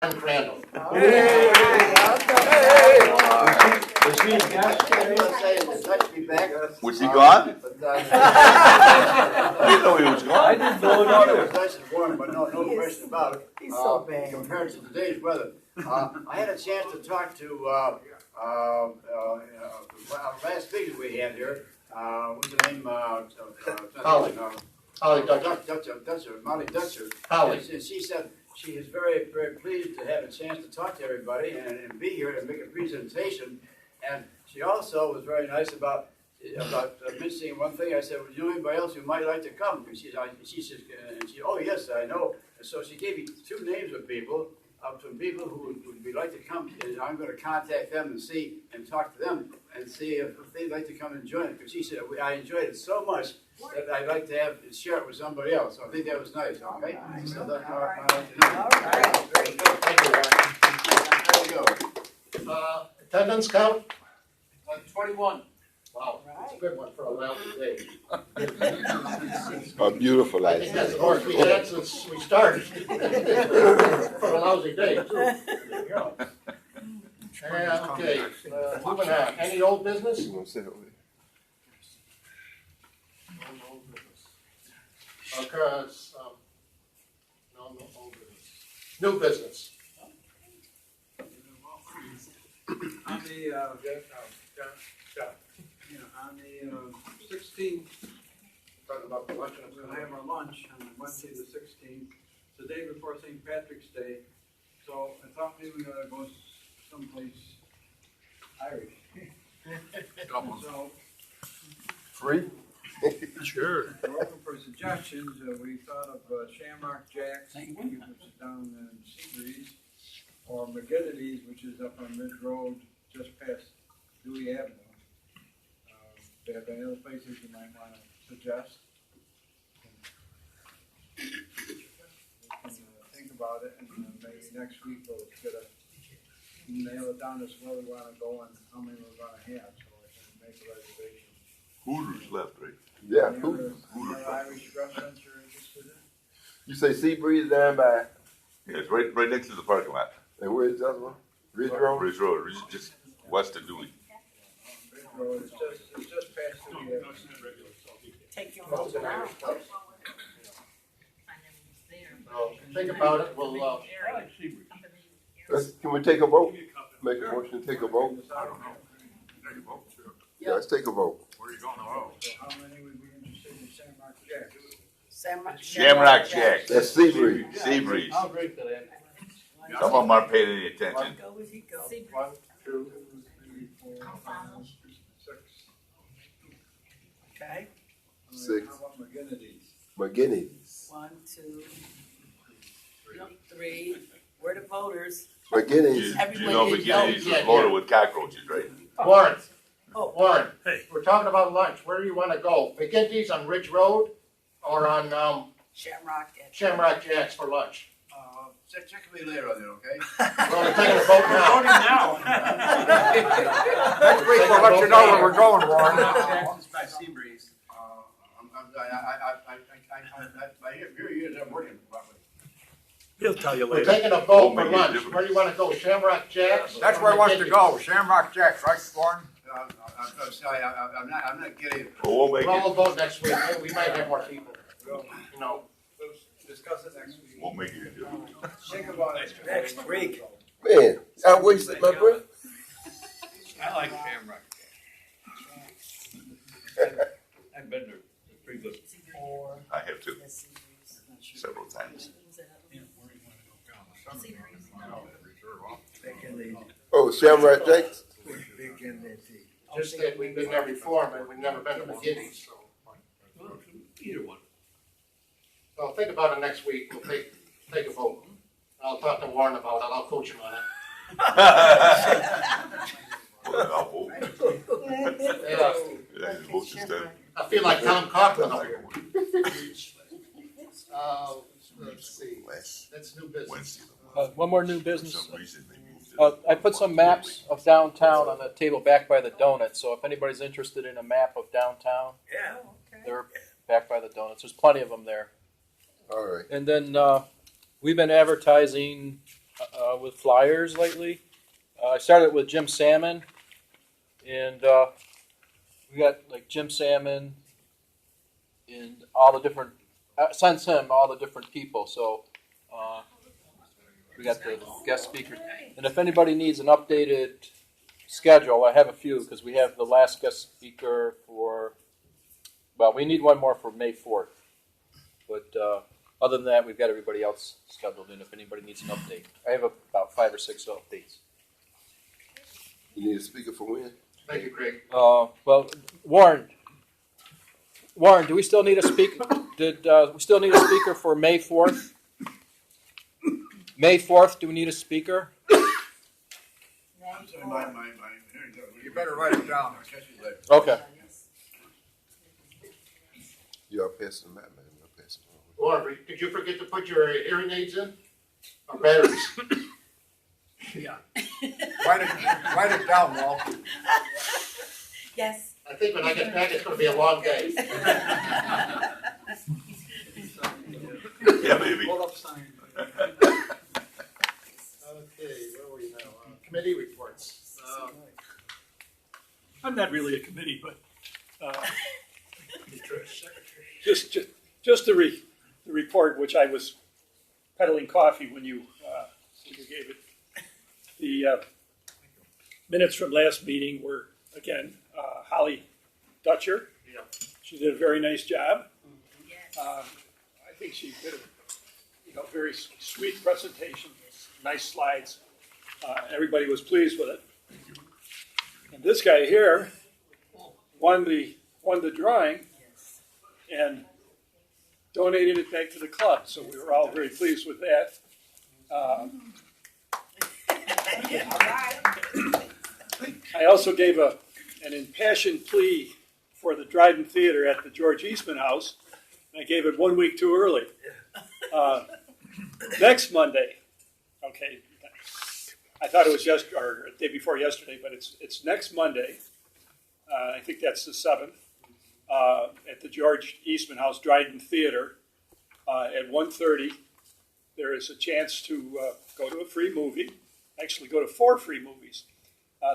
Crandall. Hey! Was he gone? I didn't know he was gone. I didn't know it either. It's nice and warm, but no question about it. He's so bad. Compared to today's weather. I had a chance to talk to last speaker we had here. What's the name? Holly. Holly Dutcher. Molly Dutcher. Holly. And she said she is very, very pleased to have a chance to talk to everybody and be here and make a presentation. And she also was very nice about mentioning one thing. I said, "Well, you know anybody else who might like to come?" And she says, "Oh yes, I know." And so she gave me two names of people, who would like to come. And I'm going to contact them and see and talk to them and see if they'd like to come and join it. Because she said, "I enjoyed it so much that I'd like to share it with somebody else." So I think that was nice. Okay, so that's how I'd like to know. All right, great. Thank you, Warren. There you go. Attendance count? 21. Wow, that's a good one for a lousy day. A beautiful I think that's the most we had since we started. For a lousy day, too. There you go. Okay, moving on. Any old business? No old business. Okay, no old business. New business. On the, on the 16th, Talking about the luncheon. we're gonna have our lunch on Wednesday the 16th, the day before St. Patrick's Day. So I thought maybe we ought to go someplace Irish. So Free? we're open for suggestions. We thought of Shamrock Jack's, which is down in Seabreeze, or McGinnity's, which is up on Ridge Road, just past Dewey Avenue. If there are any other places you might want to suggest, we can think about it, and maybe next week we'll nail it down as where we want to go and how many we're going to have, so I can make a reservation. Hooters left, right? Yeah, Any who, other Irish restaurants you're interested in? you say Seabreeze down by, Yeah, it's right next to the parking lot. and where's the other one? Ridge Road? Ridge Road, just west of Dewey. Ridge Road, it's just past Dewey Avenue. Take your vote now. Think about it, we'll, Can we take a vote? Make a motion to take a vote? Yeah, let's take a vote. Where are you going tomorrow? So how many would be interested in Shamrock Jack? Shamrock Jack. That's Seabreeze. Seabreeze. I'll agree to that. Some of them aren't paying any attention. Go if you go. 1, 2, 3, 4, 5, 6. Okay. Six. How about McGinnity's? McGinney's. 1, 2, 3. We're the voters. You McGinney's. know McGinnis is loaded with cockroaches, right? Warren. Oh. Warren, we're talking about lunch. Where do you want to go? McGinty's on Ridge Road or on Shamrock. Shamrock Jack's for lunch? Check me later on it, okay? We're only taking a vote now. Next week we'll let you know where we're going, Warren. Jackson's by Seabreeze. I hear you guys are working properly. He'll tell you We're later. taking a vote for Won't make any lunch. difference. Where do you want to go? Shamrock Jack's? That's where he wants to go, Shamrock Jack's, right, Warren? I'm sorry, I'm not getting it. Well, we'll make Well, we'll it, vote next week. We might have more people. You know. Discuss it next week. won't make any difference. Think about it. Next week. Man, I wasted my breath. I like Shamrock I've been there, it's pretty good. I have to, several times. Oh, Shamrock Jack's? Just that we've been there before, but we've never been to McGinty's. So. Either one. Well, think about it next week. We'll take a vote. I'll talk to Warren about it. I'll coach him on it. Well, I'll vote. Yeah. Yeah, his vote's just done. I feel like Tom Coughlin over here. Let's see. That's new business. Wednesday. One more new For business. some reason, they moved it. I put some maps of downtown on the table back by the donuts, so if anybody's interested in a map of downtown, Yeah. they're back by the donuts. There's plenty of them there. All right. And then we've been advertising with flyers lately. I started with Jim Salmon, and we got like Jim Salmon and all the different. Sends him all the different people. So we got the guest speakers, and if anybody needs an updated schedule, I have a few because we have the last guest speaker for. Well, we need one more for May 4th, but other than that, we've got everybody else scheduled in. If anybody needs an update, I have about 5 or 6 updates. You need a speaker for when? Thank you, Craig. Well, Warren, do we still need a speaker? Did we still need a speaker for May 4th? May 4th, do we need a speaker? You better write it down. I'll catch you later. Okay. You are passing the map, man. You are passing the Warren, did you forget to put your hearing aids in? Or batteries? Write it down, Walt. Yes. I think when I get back, it's gonna be a long day. Yeah, maybe. Hold up sign. Okay, where are we now? Committee reports. I'm not really a committee, but just the report, which I was peddling coffee when you gave it. The minutes from last meeting were, again, Holly Dutcher. Yeah. She did a very nice job. I think she did a very sweet presentation, nice slides. Everybody was pleased with it. And this guy here won the drawing and donated it back to the club. So we were all very pleased with that. I also gave an impassioned plea for the Dryden Theater at the George Eastman House. I gave it 1 week too early. Next Monday, okay, I thought it was yesterday or the day before yesterday, but it's next Monday. I think that's the 7th at the George Eastman House Dryden Theater at 1:30. There is a chance to go to a free movie. Actually, go to 4 free movies.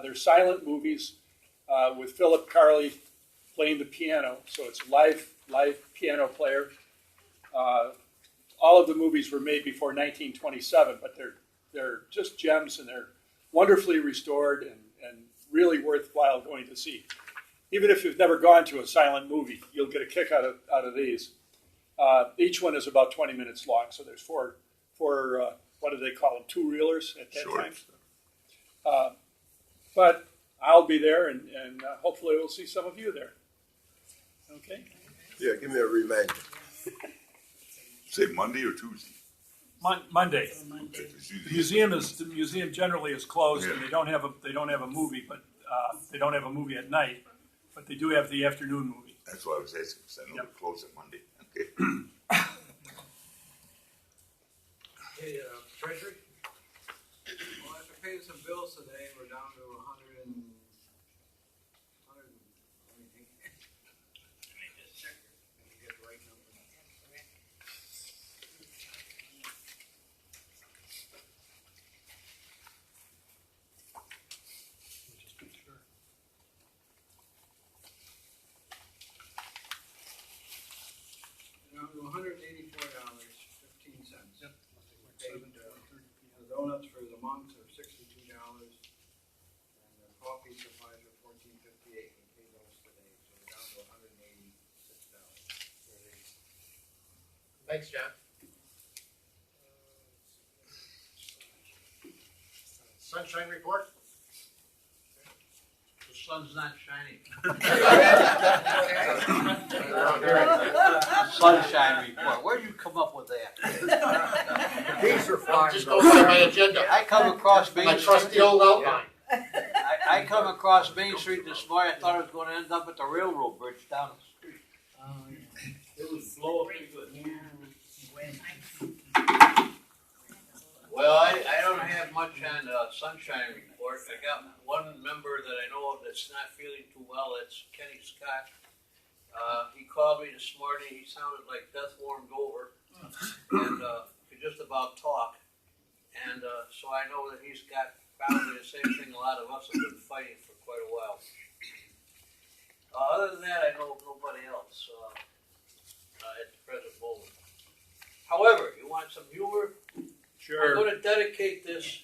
They're silent movies with Philip Carley playing the piano, so it's a live piano player. All of the movies were made before 1927, but they're just gems, and they're wonderfully restored and really worthwhile going to see. Even if you've never gone to a silent movie, you'll get a kick out of these. Each one is about 20 minutes long, so there's four what do they call them, 2-reelers at that time. But I'll be there, and hopefully we'll see some of you there. Okay? Yeah, give me a reminder. Say Monday or Tuesday? Monday. Okay, it's The museum generally is closed, and Yeah. they don't have a movie, but they don't have a movie at night, but they do have the afternoon movie. That's why I was asking, because I know Yep. we close it Monday. Okay. Hey, Treasury? Well, after paying some bills today, we're down to 100 and, let me think. Let me just check. Let me get the right number. Down to $184.15. Yep. Paid, the donuts for the month are $62, and the coffee supplies are $14.58. We paid those today, so we're down to $186. Thanks, John. Sunshine report? The sun's not shining. Sunshine report. Where did you come up with that? Geese are I'll flying. just go through my agenda. I come across Main My Street. trusty old outline. I come across Main Street this morning. I thought I was going to end up at the railroad bridge down the street. It was blowing pretty good. Well, I don't have much on the sunshine report. I got one member that I know of that's not feeling too well. That's Kenny Scott. He called me this morning. He sounded like death warmed over and could just about talk. And so I know that he's got probably the same thing a lot of us have been fighting for quite a while. Other than that, I know of nobody else at the present moment. However, you want some humor? I'm going to dedicate this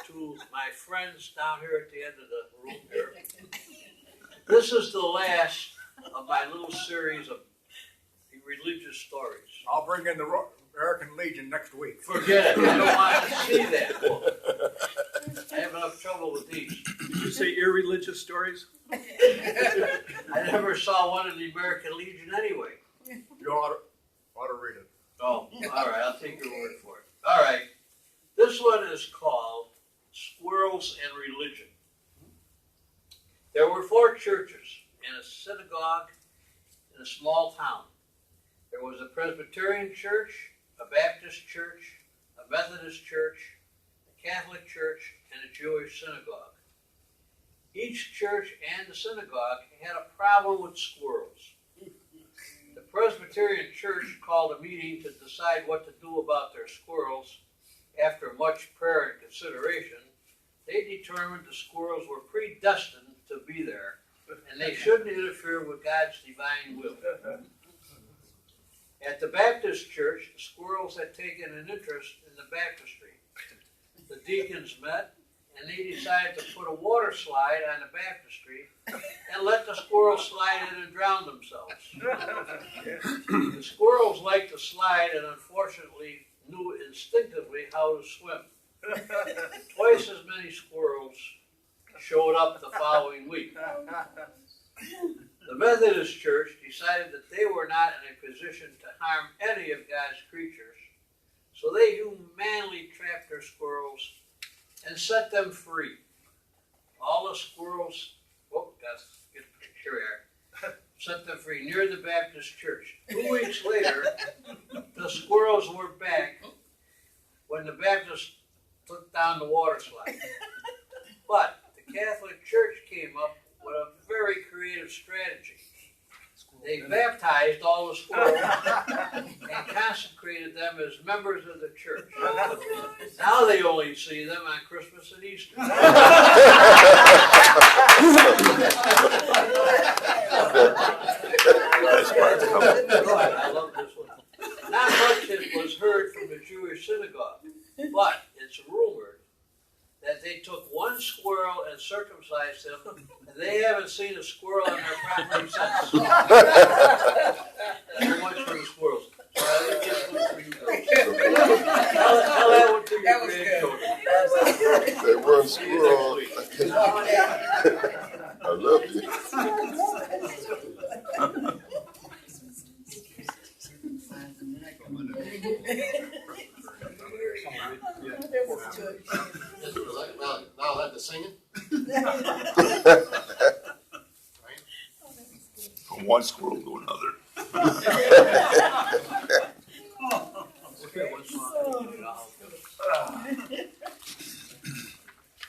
to my friends down here at the end of the room here. This is the last of my little series of religious stories. I'll bring in the American Legion next week. Forget it. I don't want to see that. I have enough trouble with these. Did you say irreligious stories? I never saw one in the American Legion anyway. You ought to read it. Oh, all right. I'll take your word for it. All right. This one is called Squirrels and Religion. There were 4 churches and a synagogue in a small town. There was a Presbyterian church, a Baptist church, a Methodist church, a Catholic church, and a Jewish synagogue. Each church and the synagogue had a problem with squirrels. The Presbyterian church called a meeting to decide what to do about their squirrels. After much prayer and consideration, they determined the squirrels were predestined to be there, and they shouldn't interfere with God's divine will. At the Baptist church, the squirrels had taken an interest in the baptistry. The deacons met, and they decided to put a water slide on the baptistry and let the squirrels slide in and drown themselves. The squirrels liked to slide and unfortunately knew instinctively how to swim. Twice as many squirrels showed up the following week. The Methodist Church decided that they were not in a position to harm any of God's creatures, so they humanely trapped their squirrels and set them free. All the squirrels, here we are, set them free near the Baptist Church. 2 weeks later, the squirrels were back when the Baptists took down the water slide. But the Catholic Church came up with a very creative strategy. They baptized all the squirrels and consecrated them as members of the church. Now they only see them on Christmas and Easter. I love this one. Not much was heard from the Jewish synagogue, but it's rumored that they took one squirrel and circumcised him, and they haven't seen a squirrel on their property since. So much for the squirrels. So I think this one for you girls. Tell that one to your grandchildren. That one squirrel. I love you. Now let the singing. From one squirrel to another.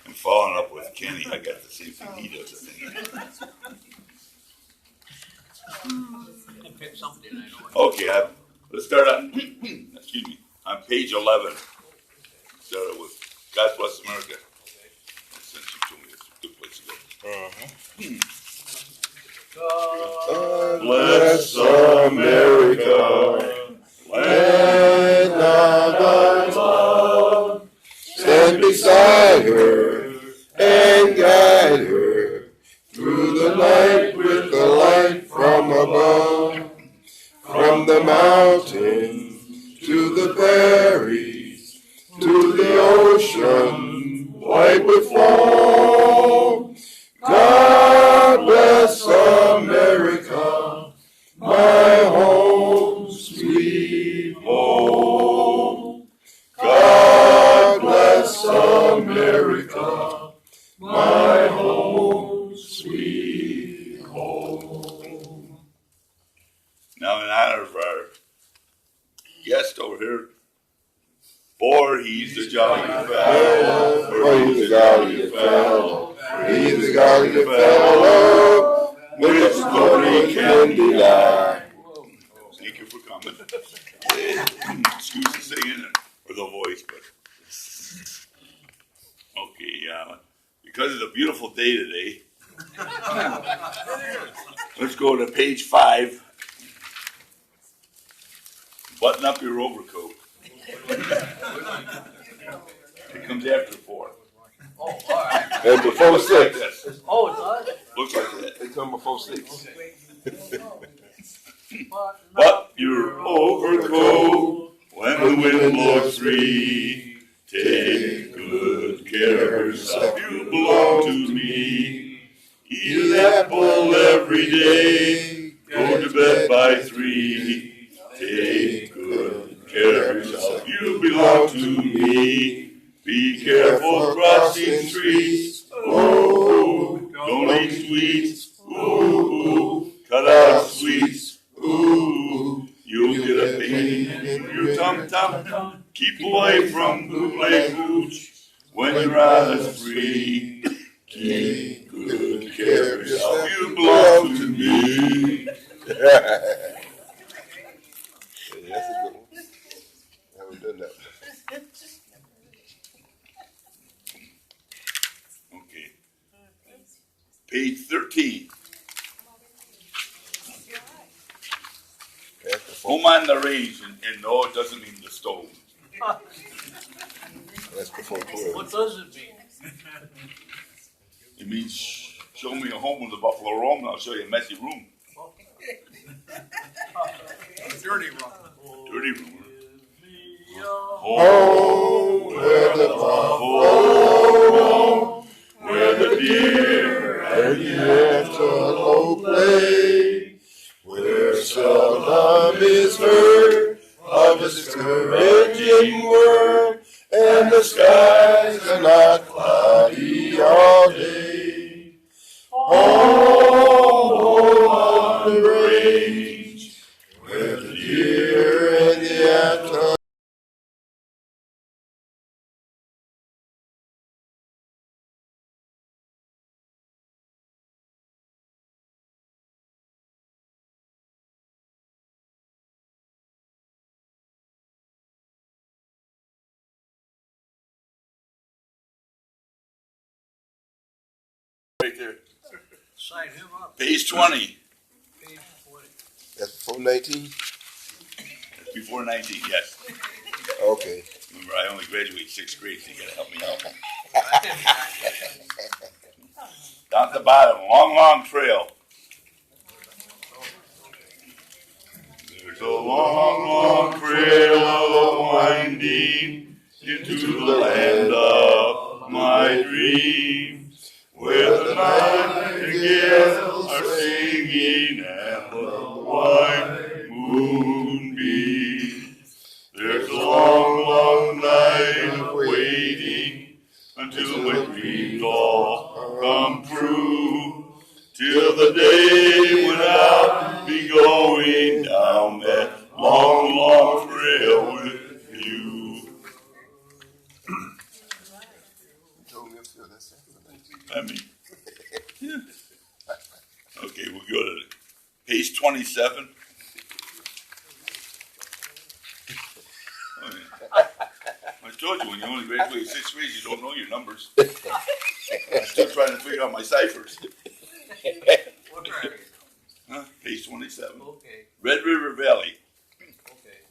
I'm following up with Kenny. I got the same thing he does, I think. Pick something I know. Okay, let's start on, excuse me, on page 11. Started with God Bless America. Since you told me it's a good place to go. God bless America, land of our love. Stand beside her and guide her through the night with the light from above. From the mountain to the prairies, to the ocean, white with foam. God bless America, my home, sweet home. God bless America, my home, sweet home. Now, in honor of our guest over here, for he's the jolly fellow, For he's a jolly fellow, he's a jolly fellow, which nobody can deny. Thank you for coming. Excuse the singing or the voice, but Okay, because it's a beautiful day today, let's go to page 5. Button up your overcoat. It comes after 4. Oh, all right. And before Looks like 6. this. Oh, it does? Looks like that. They come before 6. But your overcoat when the wind blows free. Take good care of yourself. You belong to me. Eat an apple every day. Go to bed by 3. Take good care of yourself. You belong to me. Be careful crossing streets. Oh, don't eat sweets. Ooh, cut out sweets. Ooh, you'll get a pain in your tum-tum. Keep away from bootleg hooch when your eyes free. Keep good care of yourself. You belong to me. That's a good one. I haven't done that one. Okay. Page 13. Home on the range, and no, it doesn't mean the stove. That's before 12. What does it mean? It means show me a home with a buffalo roam, and I'll show you a messy room. Dirty room. Dirty room. Home where the buffalo roam, where the deer and the antelope play, where seldom is heard of a discouraging word, and the skies are not cloudy all day. Home on the range, where the deer and the antelope. Right there. Sign him up. Page 20. Page 20. That's before 19? That's before 19, yes. Okay. Remember, I only graduated 6th grade, so you gotta help me out. Down at the bottom, long trail. There's a long trail winding into the land of my dreams, where the nightingales are singing and the white moonbeams. There's a long night of waiting until my dreams all come true, till the day when I'll be going down that long trail with you. I mean, okay, we'll go to page 27. Oh, yeah. I told you, when you only graduate 6th grade, you don't know your numbers. I'm still trying to figure out my ciphers. What are you? Huh? Page 27. Okay, Red River Valley. okay.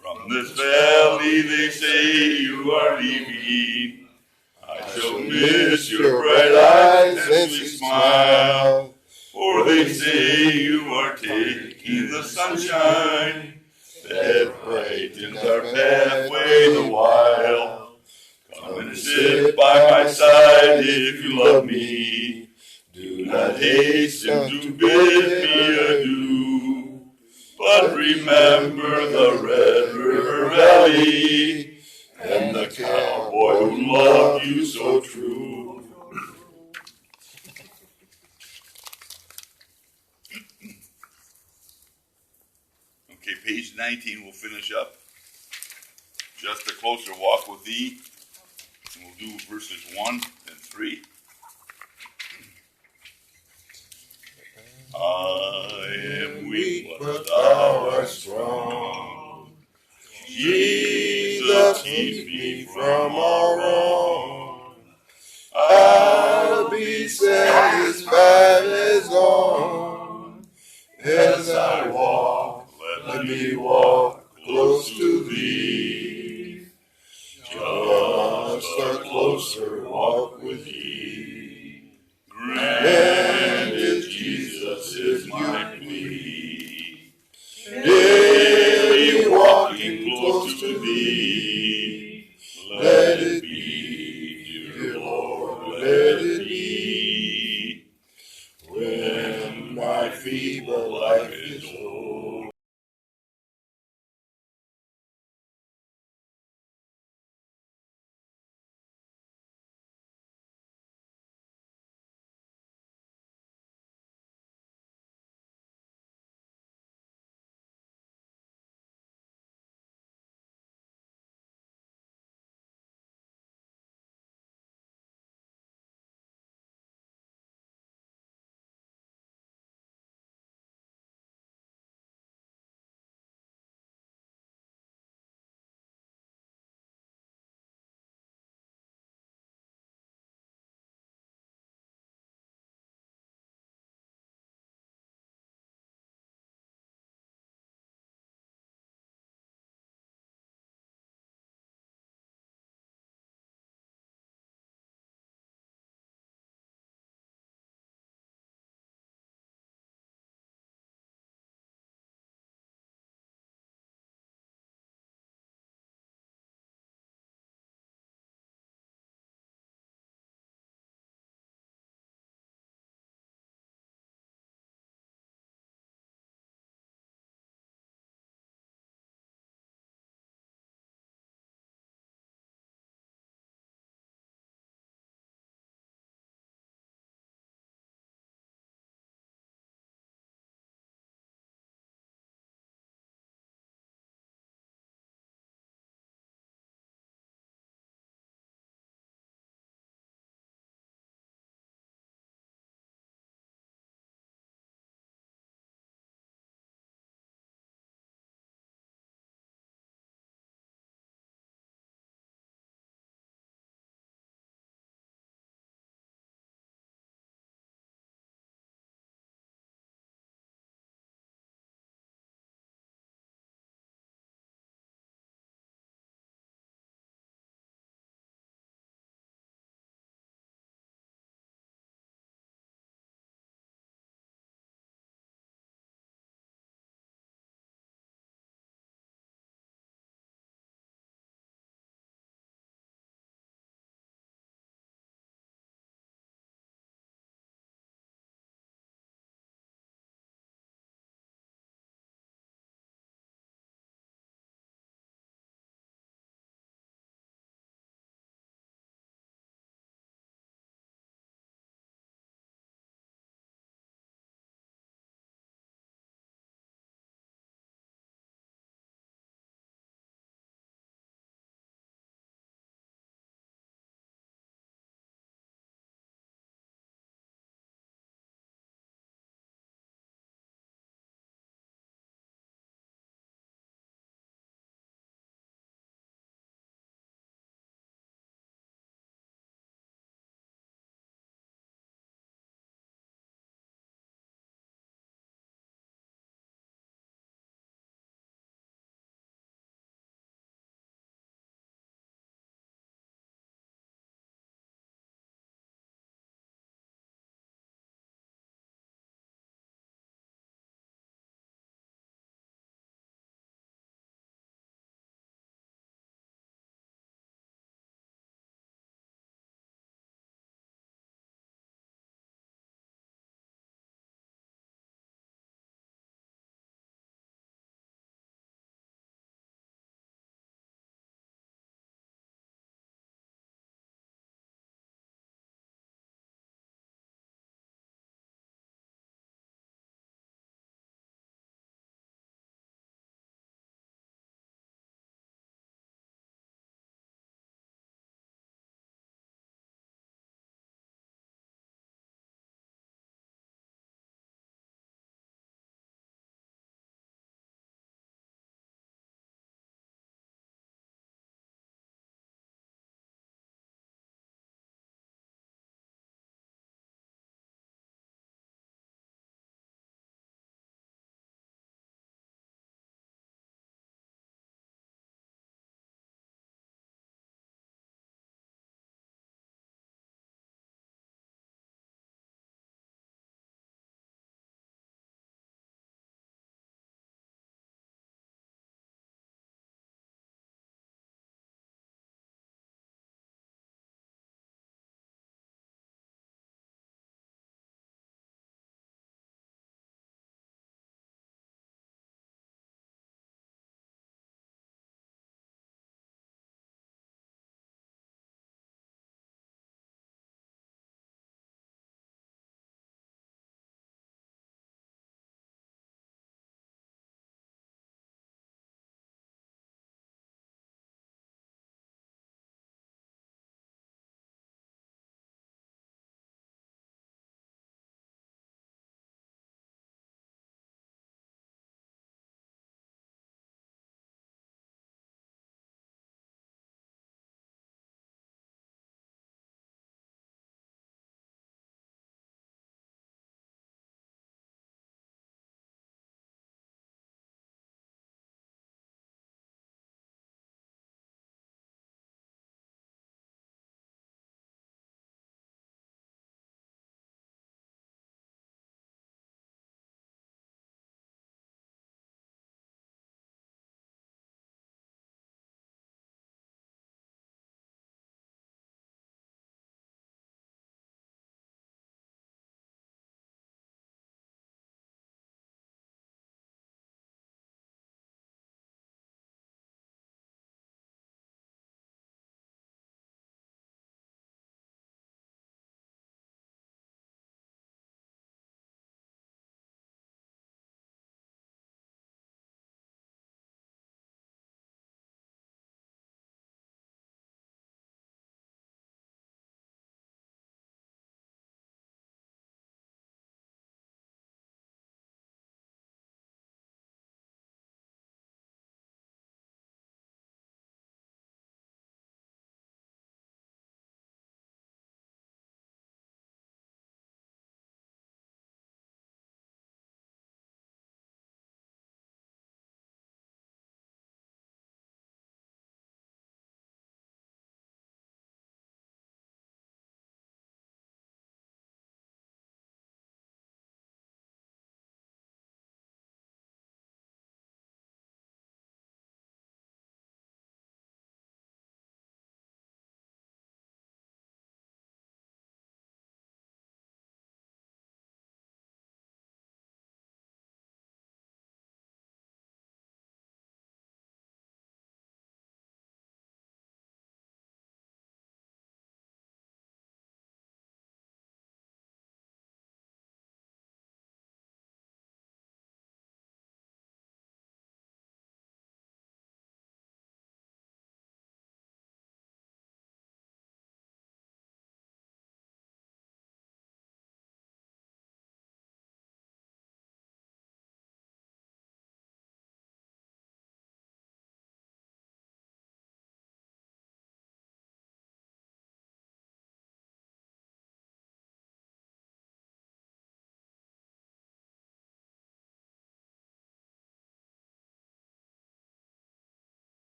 From this valley they say you are leaving. I shall miss your bright eyes and sweet smile. For they say you are taking the sunshine that brightens our pathway the while. Come and sit by my side if you love me. Do not hasten to bid me adieu. But remember the Red River Valley and the cowboy who loved you so true. Okay, page 19 we'll finish up. Just a closer walk with thee. And we'll do verses 1 and 3. I am weak, but thou art strong. Jesus, keep me from all wrong. a closer walk with thee. Granted, Jesus is my plea. Daily walking close to thee. Let it be, dear Lord, let it be. When my feeble life is over.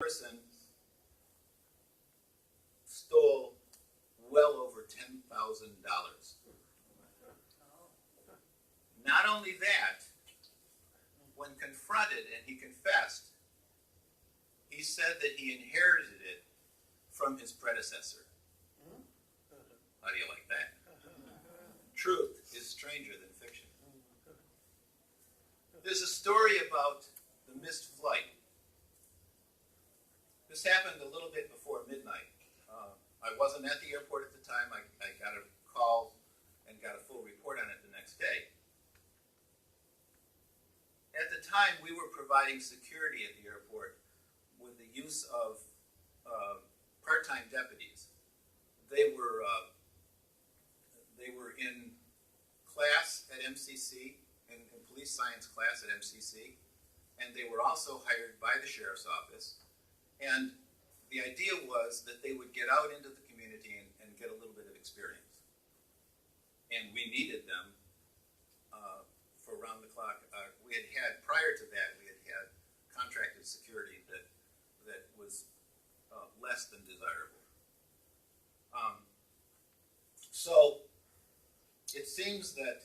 person stole well over $10,000. Not only that, when confronted and he confessed, he said that he inherited it from his predecessor. How do you like that? Truth is stranger than fiction. There's a story about the missed flight. This happened a little bit before midnight. I wasn't at the airport at the time. I got a call and got a full report on it the next day. At the time, we were providing security at the airport with the use of part-time deputies. They were in class at MCC, in police science class at MCC, and they were also hired by the sheriff's office. And the idea was that they would get out into the community and get a little bit of experience. And we needed them for round the clock. We had prior to that, we had contracted security that was less than desirable. So it seems that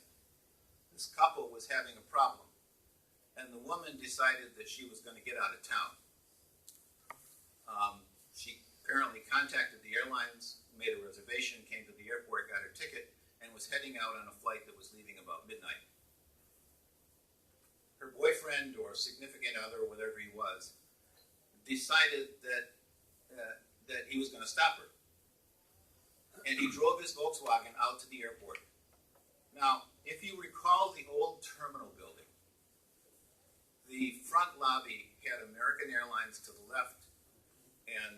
this couple was having a problem, and the woman decided that she was going to get out of town. She apparently contacted the airlines, made a reservation, came to the airport, got her ticket, and was heading out on a flight that was leaving about midnight. Her boyfriend or significant other, whatever he was, decided that he was going to stop her. And he drove his Volkswagen out to the airport. Now, if you recall the old terminal building, the front lobby had American Airlines to the left and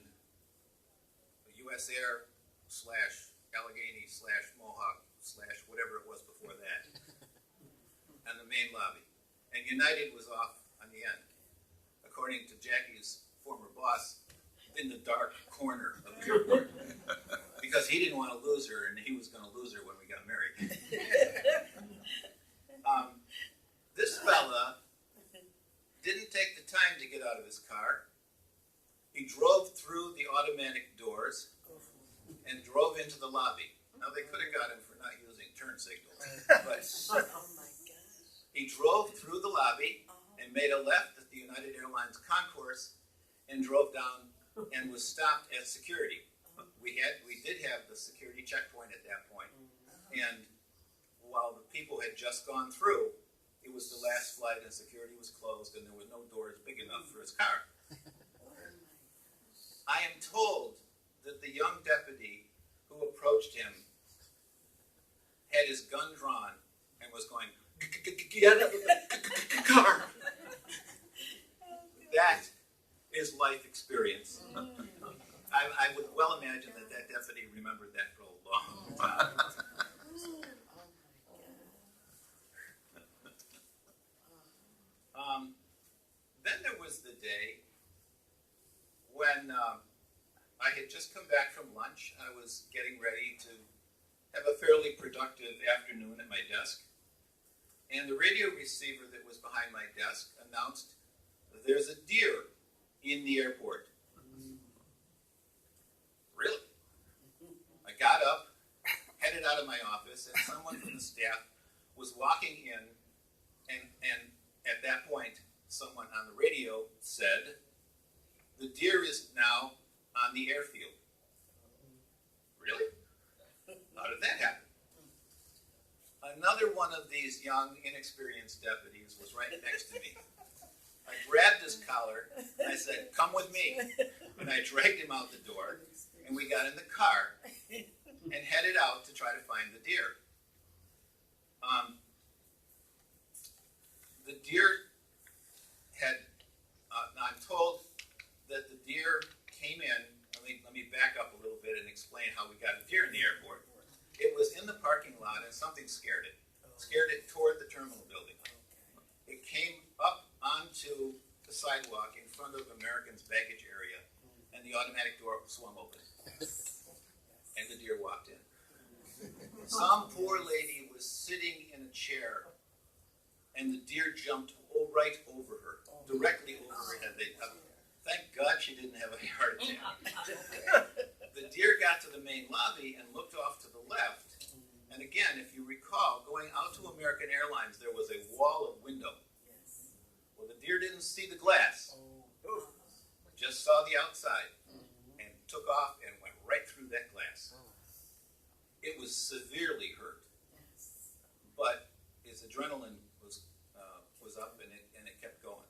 US Air / Allegheny / Mohawk / whatever it was before that, and the main lobby. And United was off on the end, according to Jackie's former boss, in the dark corner of the airport, because he didn't want to lose her, and he was going to lose her when we got married. This fella didn't take the time to get out of his car. He drove through the automatic doors and drove into the lobby. Now, they could have got him for not using turn signals, but he drove through the lobby and made a left at the United Airlines concourse and drove down and was stopped at security. We did have the security checkpoint at that point, and while the people had just gone through, it was the last flight and security was closed and there were no doors big enough for his car. I am told that the young deputy who approached him had his gun drawn and was going, "Get out of the car." That is life experience. I would well imagine that deputy remembered that for a long time. Then there was the day when I had just come back from lunch. I was getting ready to have a fairly productive afternoon at my desk. And the radio receiver that was behind my desk announced that there's a deer in the airport. Really? I got up, headed out of my office, and someone from the staff was walking in, and at that point, someone on the radio said, "The deer is now on the airfield." Really? How did that happen? Another one of these young, inexperienced deputies was right next to me. I grabbed his collar, and I said, "Come with me." And I dragged him out the door, and we got in the car and headed out to try to find the deer. The deer had, I'm told that the deer came in. Let me back up a little bit and explain how we got a deer in the airport. It was in the parking lot and something scared it. Scared it toward the terminal building. It came up onto the sidewalk in front of American's baggage area, and the automatic door swung open. And the deer walked in. Some poor lady was sitting in a chair, and the deer jumped right over her, directly over her head. Thank God she didn't have a heart attack. The deer got to the main lobby and looked off to the left. And again, if you recall, going out to American Airlines, there was a wall of window. Well, the deer didn't see the glass, just saw the outside, and took off and went right through that glass. It was severely hurt, but its adrenaline was up and it kept going.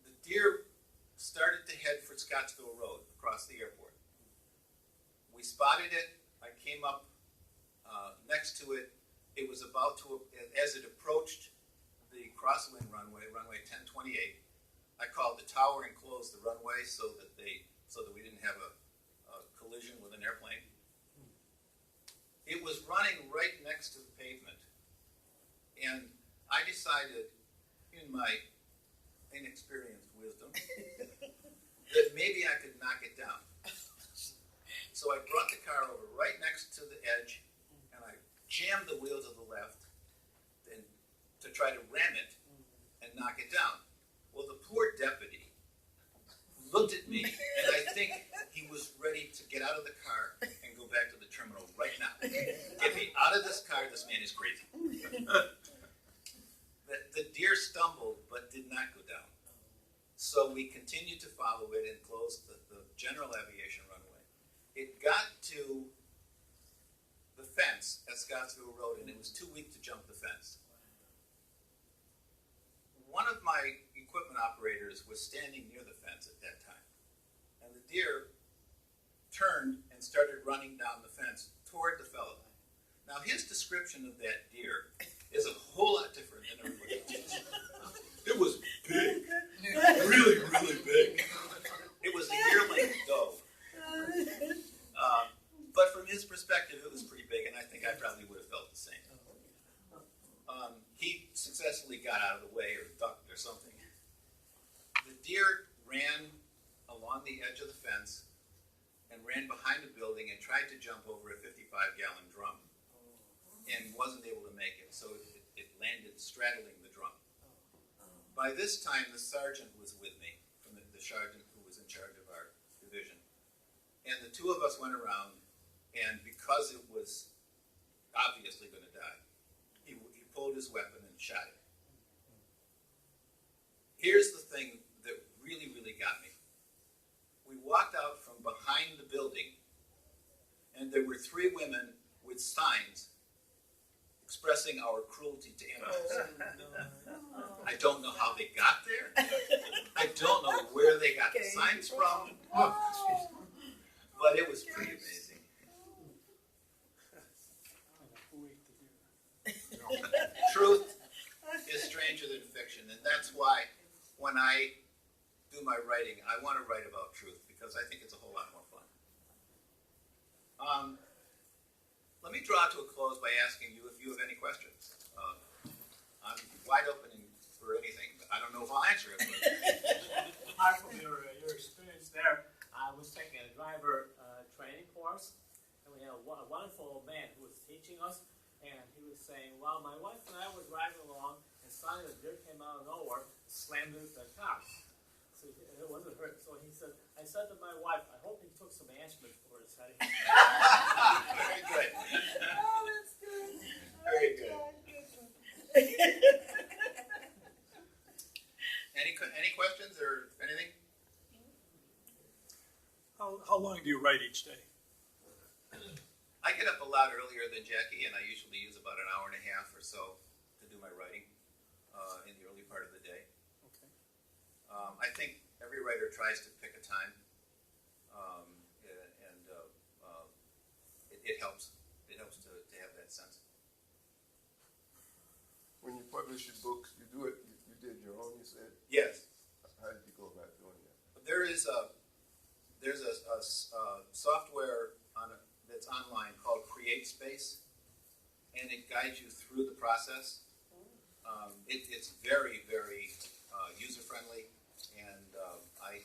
The deer started to head for Scottsville Road across the airport. We spotted it. I came up next to it. It was about to, as it approached the crosswind runway 1028. I called the tower and closed the runway so that we didn't have a collision with an airplane. It was running right next to the pavement, and I decided, in my inexperienced wisdom, that maybe I could knock it down. So I brought the car over right next to the edge, and I jammed the wheel to the left and to try to ram it and knock it down. Well, the poor deputy looked at me, and I think he was ready to get out of the car and go back to the terminal right now. Get me out of this car, this man is crazy. The deer stumbled but did not go down. So we continued to follow it and closed the general aviation runway. It got to the fence at Scottsville Road, and it was too weak to jump the fence. One of my equipment operators was standing near the fence at that time, and the deer turned and started running down the fence toward the fellow. Now, his description of that deer is a whole lot different than everybody else's. It was big, really, really big. It was a yearling doe. But from his perspective, it was pretty big, and I think I probably would have felt the same. He successfully got out of the way or ducked or something. The deer ran along the edge of the fence and ran behind a building and tried to jump over a 55-gallon drum and wasn't able to make it, so it landed straddling the drum. By this time, the sergeant was with me, from the sergeant who was in charge of our division. And the two of us went around, and because it was obviously going to die, he pulled his weapon and shot it. Here's the thing that really, really got me. We walked out from behind the building, and there were 3 women with signs expressing our cruelty to animals. I don't know how they got there. I don't know where they got the signs from. But it was pretty amazing. Truth is stranger than fiction, and that's why when I do my writing, I want to write about truth because I think it's a whole lot more fun. Let me draw to a close by asking you if you have any questions. I'm wide open for anything. I don't know if I'll answer it. Apart from your experience there, I was taking a driver training course, and we had a wonderful man who was teaching us, and he was saying, well, my wife and I were driving along, and suddenly a deer came out of nowhere, slammed into the car. So it wasn't hurt. So he said, I said to my wife, I hope he took some aspirin for his headache. Very good. Oh, that's good. Very good. Any questions or anything? How long do you write each day? I get up a lot earlier than Jackie, and I usually use about an hour and a half or so to do my writing in the early part of the day. Okay. I think every writer tries to pick a time, and it helps. It helps to have that sense. When you publish your books, you do it. You did your own. You said. Yes. How did you go about doing that? There's a software that's online called CreateSpace, and it guides you through the process. It's very, very user-friendly, and I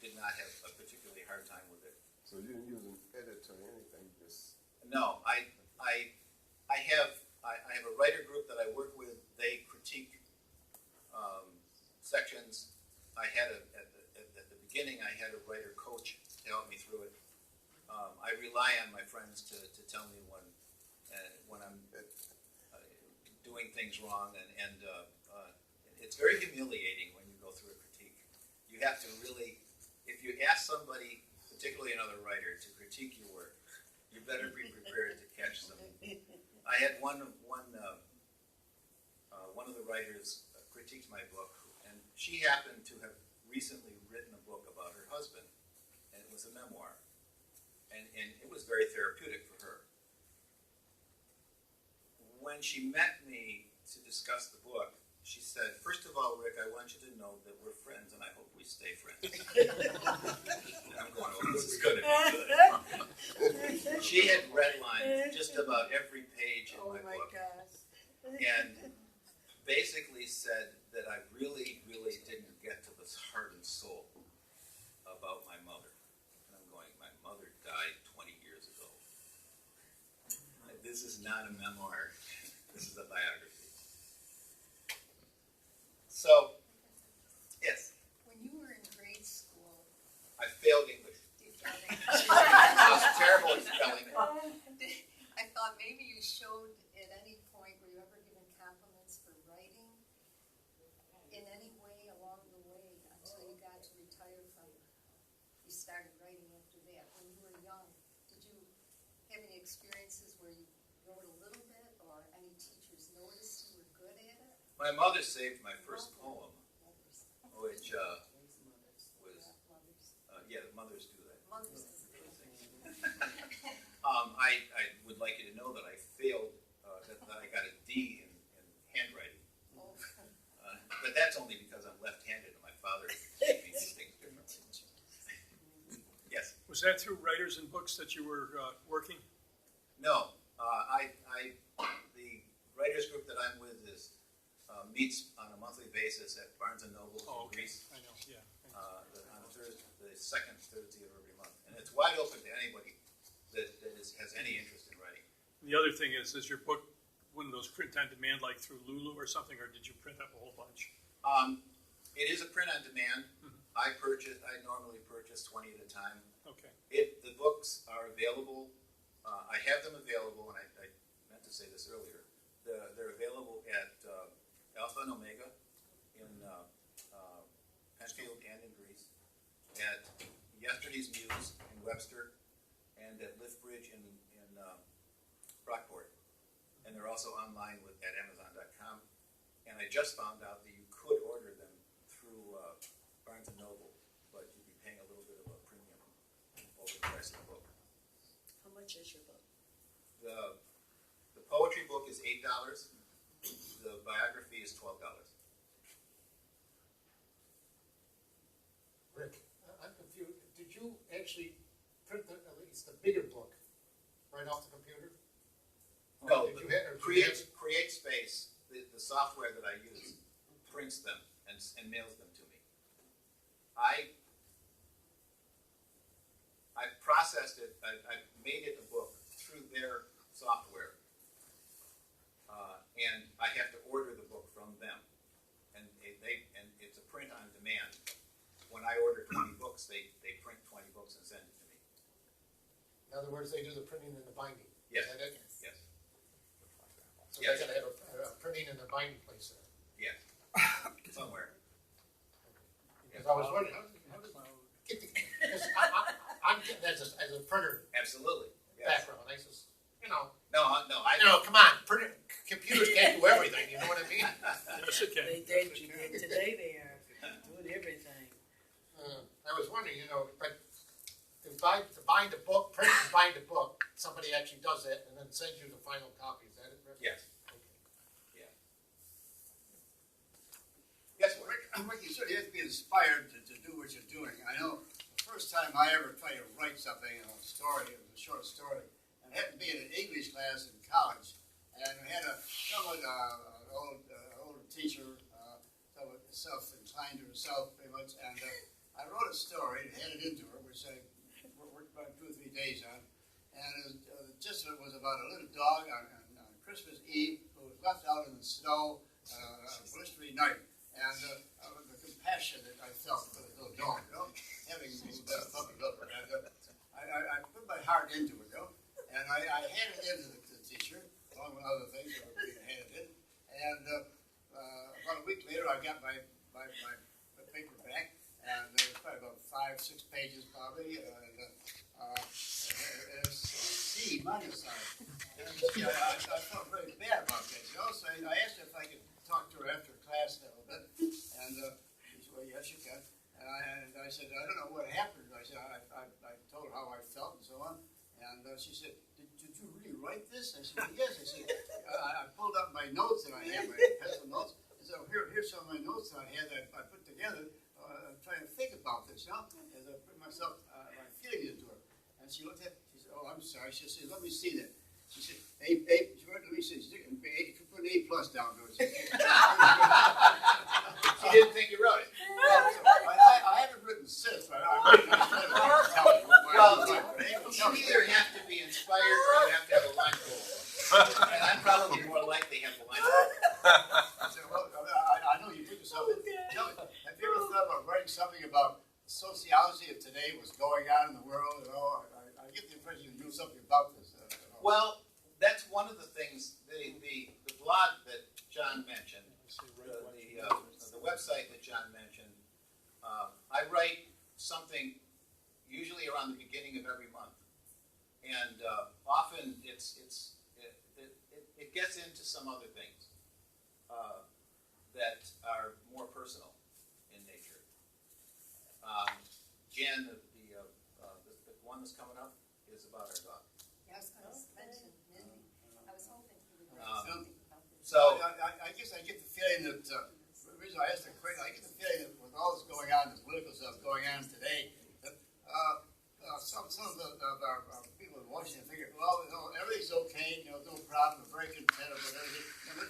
did not have a particularly hard time with it. So you didn't use an editor or anything, just... No, I have a writer group that I work with. They critique sections. I had a I rely on my friends to tell me when I'm doing things wrong, and it's very humiliating when you go through a critique. You have to really, if you ask somebody, particularly another writer, to critique your work, you better be prepared to catch some. I had one of the writers critiqued my book, and she happened to have recently written a book about her husband, and it was a memoir, and it was very therapeutic for her. When she met me to discuss the book, she said, "First of all, Rick, I want you to know that we're friends, and I hope we stay friends." And I'm going, "Oh, this is going to be good." She had redlined just about every page in my book, and basically said that I really, really didn't get to the heart and soul about my mother. And I'm going, my mother died 20 years ago. This is not a memoir. This is a biography. So, yes. When you were in grade school, I failed English. you failed I was terrible at spelling. I thought maybe you showed at any point, were you ever given compliments for writing in any way along the way until you got to retire from, you started writing after that. When you were young, did you have any experiences where you wrote a little bit or any teachers noticed you were good at it? My mother saved my first poem, which was, yeah, mothers do that. Mothers. I would like you to know that I failed, that I got a D in handwriting. But that's only because I'm left-handed and my father made me do things differently. Yes? Was that through writers and books that you were working? No. The writers group that I'm with meets on a monthly basis at Barnes & Noble in Greece. I know, yeah. On the second Thursday of every month. And it's wide open to anybody that has any interest in writing. And the other thing is your book one of those print on demand like through Lulu or something, or did you print up a whole bunch? It is a print on demand. Mm-hmm. I normally purchase 20 at a time. Okay. The books are available. I have them available, and I meant to say this earlier. They're available at Alpha and Omega in Penfield and in Greece, at Yesterday's Muse in Webster, and at Lithbridge in Rockport. And they're also online at Amazon.com. And I just found out that you could order them through Barnes & Noble, but you'd be paying a little bit of a premium over the price of the book. How much is your book? The poetry book is $8. The biography is $12. Rick, I'm confused. Did you actually print at least the bigger book right off the computer? No, Did you have, Create Space, the software that I use, prints them and mails them to me. I processed it, I made it a book through their software, and I have to order the book from them, and it's a print on demand. When I order 20 books, they print 20 books and send it to me. in other words, they do the printing and the binding? Yes. Is that it? Yes. So they're going to have a printing and a binding place there? Yes. Somewhere. Because I was wondering, how does get the, because I'm getting as a printer Absolutely. Yes. background. I just, I No, come on, computers can't do everything, you know what I mean? Yes, it can. Today they are doing everything. I was wondering, but to bind a book, print and bind a book, somebody actually does that and then sends you the final copy. Is that it, Rick? Yes. Okay. Yeah. Yes, Rick. Rick, you certainly have to be inspired to do what you're doing. I know the first time I ever tried to write something, a story, it was a short story, and it happened to be in an English class in college, and we had an old teacher, somewhat self-inclined to herself pretty much, and I wrote a story and handed it to her, which I worked about 2 or 3 days on, and the gist of it was about a little dog on Christmas Eve who was left out in the snow on a blistery night. And the compassion that I felt for the little dog, having moved that puppy over, and I put my heart into it, and I handed it in to the teacher, along with other things that were being handed in. And about a week later, I got my paper back, and there was probably about 5-6 pages, probably, and C minus on it. And I felt very bad about that, So I asked her if I could talk to her after class a little bit, and she said, "Well, yes, you can." And I said, "I don't know what happened." I said, I told her how I felt and so on. And she said, did you really write this? I said, "Yes." I said, I pulled up my notes that I had, my pencil notes. I said, here's some of my notes that I had that I put together, trying to think about this, as I put myself, my feelings into it. And she looked at it, she said, "Oh, I'm sorry." She said, "Let me see that." She said, let me see. She put an A+ down to it. She didn't think you wrote it. I haven't written since, but well, you either have to be inspired or you have to have a line goal. And I'm probably more likely have a line goal. I know you did something. Tell me, have you ever thought about writing something about the sociology of today, what's going on in the world? I get the impression you knew something about this. Well, that's one of the things, the blog that John mentioned, the website that John mentioned, I write something usually around the beginning of every month. And often it gets into some other things that are more personal in nature. Jan, the one that's coming up is about our dog. Yeah, I was going to mention Mindy. I was hoping he would write something about this. So I guess I get the feeling that the reason I asked the question, I get the feeling that with all this going on, the political stuff going on today, that some of our people in Washington figure, well, everything's okay, no problem, we're very content with everything, and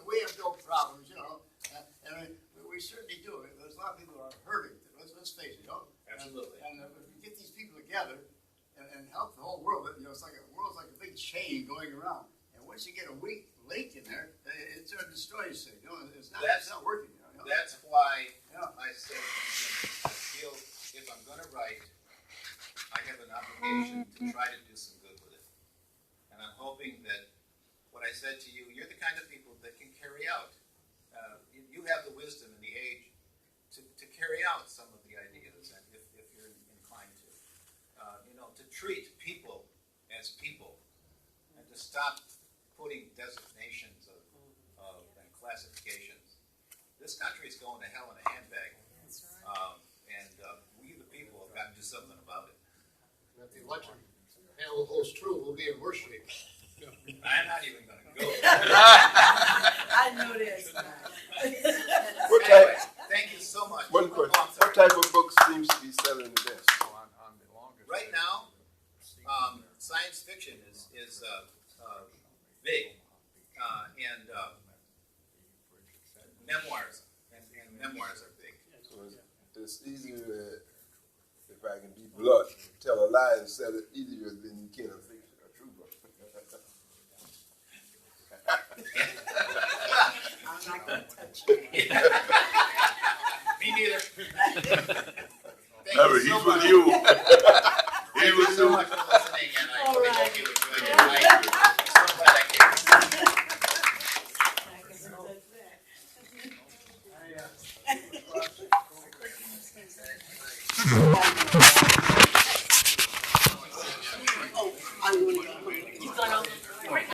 we have no problems, and we certainly do. There's a lot of people who are hurting. Let's face it, Absolutely. And if we get these people together and help the whole world, it's like the world's like a big chain going around. And once you get a weak link in there, it sort of destroys things. It's not working. That's why I say I feel if I'm going to write, I have an obligation to try to do some good with it. And I'm hoping that what I said to you, you're the kind of people that can carry out. You have the wisdom and the age to carry out some of the ideas, and if you're inclined to. To treat people as people, and to stop putting designations and classifications. This country is going to hell in a handbag, and we the people have got to do something about it. And if the election panel holds true, we'll be in worse shape. I'm not even going to go. I know this. Anyway, thank you so much. One question. What type of book seems to be selling the best? Right now, science fiction is big, and memoirs are big. So it's easier, if I can be blunt, tell a lie and sell it easier than you can a fiction, a true book. I'm not going to touch it. Me neither. He's with you. Thank you so much for listening, and I really hope you enjoyed it. I'm so glad I came. I'm going to